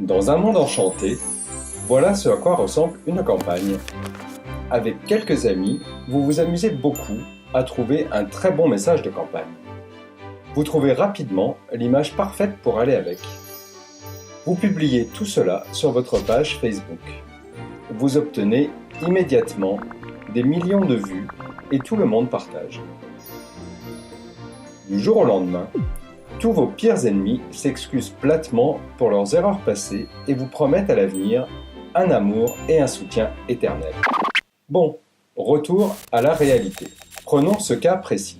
Dans un monde enchanté, voilà ce à quoi ressemble une campagne. Avec quelques amis, vous vous amusez beaucoup à trouver un très bon message de campagne. Vous trouvez rapidement l'image parfaite pour aller avec. Vous publiez tout cela sur votre page Facebook. Vous obtenez immédiatement des millions de vues et tout le monde partage. Du jour au lendemain, tous vos pires ennemis s'excusent platement pour leurs erreurs passées et vous promettent à l'avenir un amour et un soutien éternel. Bon, retour à la réalité. Prenons ce cas précis.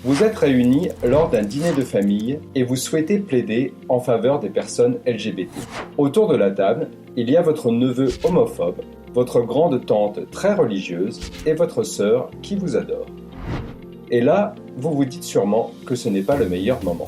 Vous êtes réunis lors d'un dîner de famille et vous souhaitez plaider en faveur des personnes LGBT. Autour de la table, il y a votre neveu homophobe, votre grande tante très religieuse et votre sœur qui vous adore. Et là, vous vous dites sûrement que ce n'est pas le meilleur moment.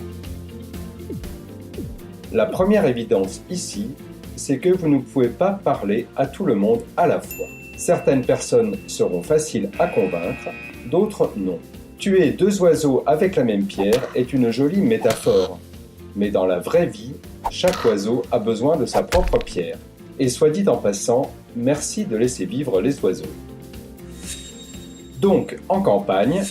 La première évidence ici, c'est que vous ne pouvez pas parler à tout le monde à la fois. Certaines personnes seront faciles à convaincre, d'autres non. Tuer deux oiseaux avec la même pierre est une jolie métaphore. Mais dans la vraie vie, chaque oiseau a besoin de sa propre pierre. Et soit dit en passant, merci de laisser vivre les oiseaux. Donc, en campagne,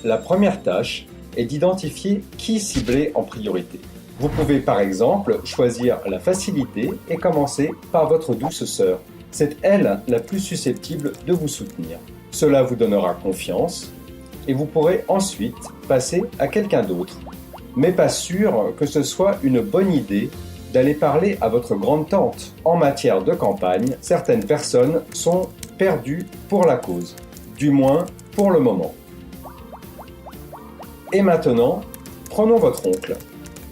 la première tâche est d'identifier qui cibler en priorité. Vous pouvez par exemple choisir la facilité et commencer par votre douce sœur. C'est elle la plus susceptible de vous soutenir. Cela vous donnera confiance et vous pourrez ensuite passer à quelqu'un d'autre. Mais pas sûr que ce soit une bonne idée d'aller parler à votre grande-tante. En matière de campagne, certaines personnes sont perdues pour la cause, du moins pour le moment. Et maintenant, prenons votre oncle.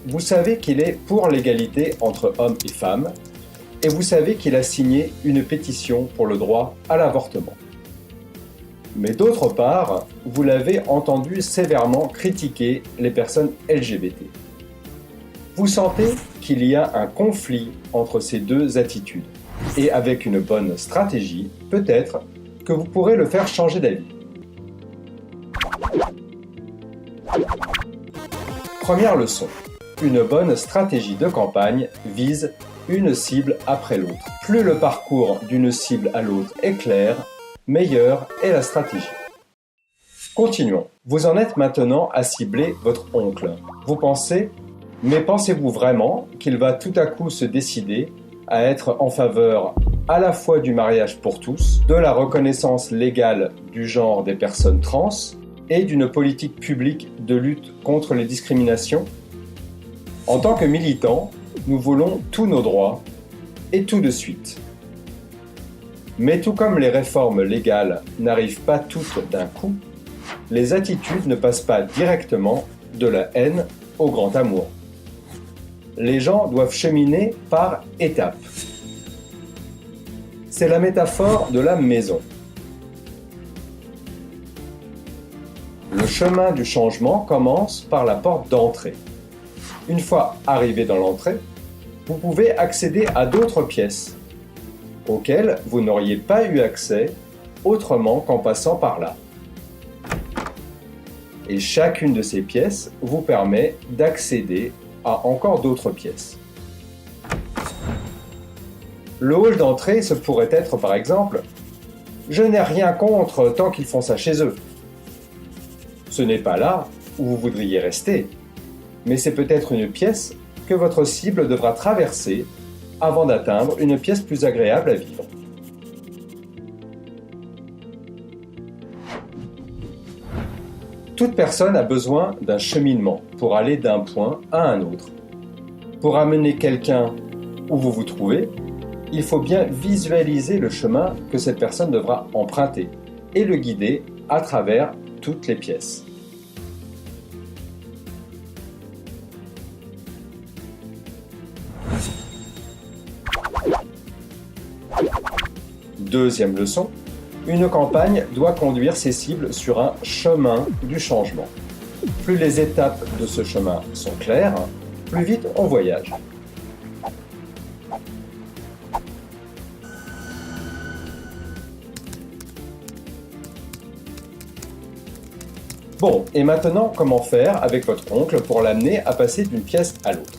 Vous savez qu'il est pour l'égalité entre hommes et femmes, et vous savez qu'il a signé une pétition pour le droit à l'avortement. Mais d'autre part, vous l'avez entendu sévèrement critiquer les personnes LGBT. Vous sentez qu'il y a un conflit entre ces deux attitudes, et avec une bonne stratégie, peut-être que vous pourrez le faire changer d'avis. Première leçon. Une bonne stratégie de campagne vise une cible après l'autre. Plus le parcours d'une cible à l'autre est clair, meilleure est la stratégie. Continuons. Vous en êtes maintenant à cibler votre oncle. Vous pensez, mais pensez-vous vraiment qu'il va tout à coup se décider à être en faveur à la fois du mariage pour tous, de la reconnaissance légale du genre des personnes trans et d'une politique publique de lutte contre les discriminations? En tant que militants, nous voulons tous nos droits, et tout de suite. Mais tout comme les réformes légales n'arrivent pas toutes d'un coup, les attitudes ne passent pas directement de la haine au grand amour. Les gens doivent cheminer par étapes. C'est la métaphore de la maison. Le chemin du changement commence par la porte d'entrée. Une fois arrivé dans l'entrée, vous pouvez accéder à d'autres pièces, auxquelles vous n'auriez pas eu accès autrement qu'en passant par là. Et chacune de ces pièces vous permet d'accéder à encore d'autres pièces. Le hall d'entrée, ce pourrait être par exemple « Je n'ai rien contre tant qu'ils font ça chez eux ». Ce n'est pas là où vous voudriez rester, mais c'est peut-être une pièce que votre cible devra traverser avant d'atteindre une pièce plus agréable à vivre. Toute personne a besoin d'un cheminement pour aller d'un point à un autre. Pour amener quelqu'un où vous vous trouvez, il faut bien visualiser le chemin que cette personne devra emprunter et le guider à travers toutes les pièces. Deuxième leçon, une campagne doit conduire ses cibles sur un chemin du changement. Plus les étapes de ce chemin sont claires, plus vite on voyage. Bon, et maintenant, comment faire avec votre oncle pour l'amener à passer d'une pièce à l'autre?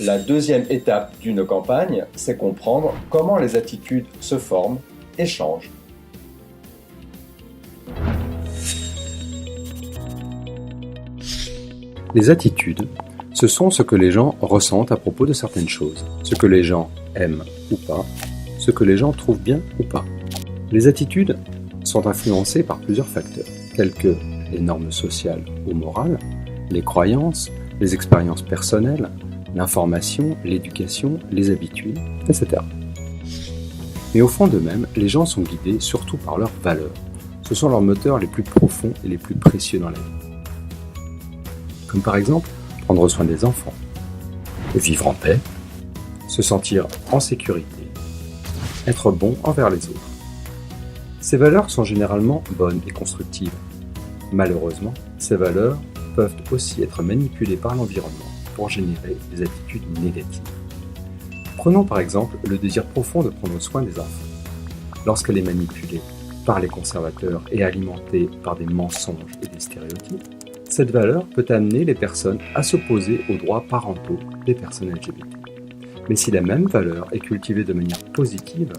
La deuxième étape d'une campagne, c'est comprendre comment les attitudes se forment et changent. Les attitudes, ce sont ce que les gens ressentent à propos de certaines choses, ce que les gens aiment ou pas, ce que les gens trouvent bien ou pas. Les attitudes sont influencées par plusieurs facteurs, tels que les normes sociales ou morales, les croyances, les expériences personnelles, l'information, l'éducation, les habitudes, etc. Mais au fond d'eux-mêmes, les gens sont guidés surtout par leurs valeurs. Ce sont leurs moteurs les plus profonds et les plus précieux dans la vie. Comme par exemple, prendre soin des enfants, vivre en paix, se sentir en sécurité, être bon envers les autres. Ces valeurs sont généralement bonnes et constructives. Malheureusement, ces valeurs peuvent aussi être manipulées par l'environnement pour générer des attitudes négatives. Prenons par exemple le désir profond de prendre soin des enfants. Lorsqu'elle est manipulée par les conservateurs et alimentée par des mensonges et des stéréotypes, cette valeur peut amener les personnes à s'opposer aux droits parentaux des personnes LGBT. Mais si la même valeur est cultivée de manière positive,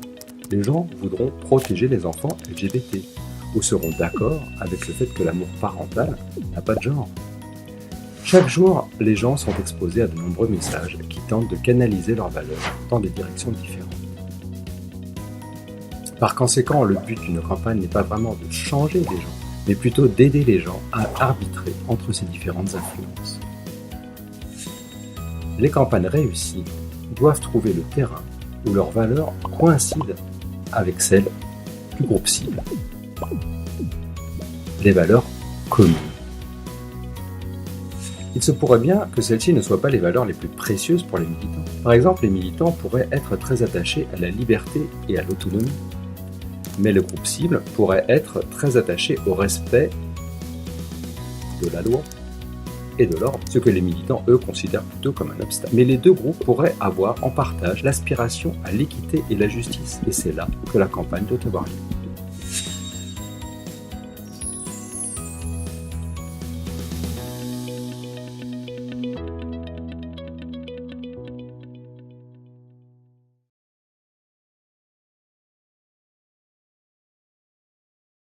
les gens voudront protéger les enfants LGBT ou seront d'accord avec le fait que l'amour parental n'a pas de genre. Chaque jour, les gens sont exposés à de nombreux messages qui tentent de canaliser leurs valeurs dans des directions différentes. Par conséquent, le but d'une campagne n'est pas vraiment de changer les gens, mais plutôt d'aider les gens à arbitrer entre ces différentes influences. Les campagnes réussies doivent trouver le terrain où leurs valeurs coïncident avec celles du groupe cible. Les valeurs communes. Il se pourrait bien que celles-ci ne soient pas les valeurs les plus précieuses pour les militants. Par exemple, les militants pourraient être très attachés à la liberté et à l'autonomie. Mais le groupe cible pourrait être très attaché au respect de la loi et de l'ordre, ce que les militants, eux, considèrent plutôt comme un obstacle. Mais les deux groupes pourraient avoir en partage l'aspiration à l'équité et la justice, et c'est là que la campagne doit avoir lieu.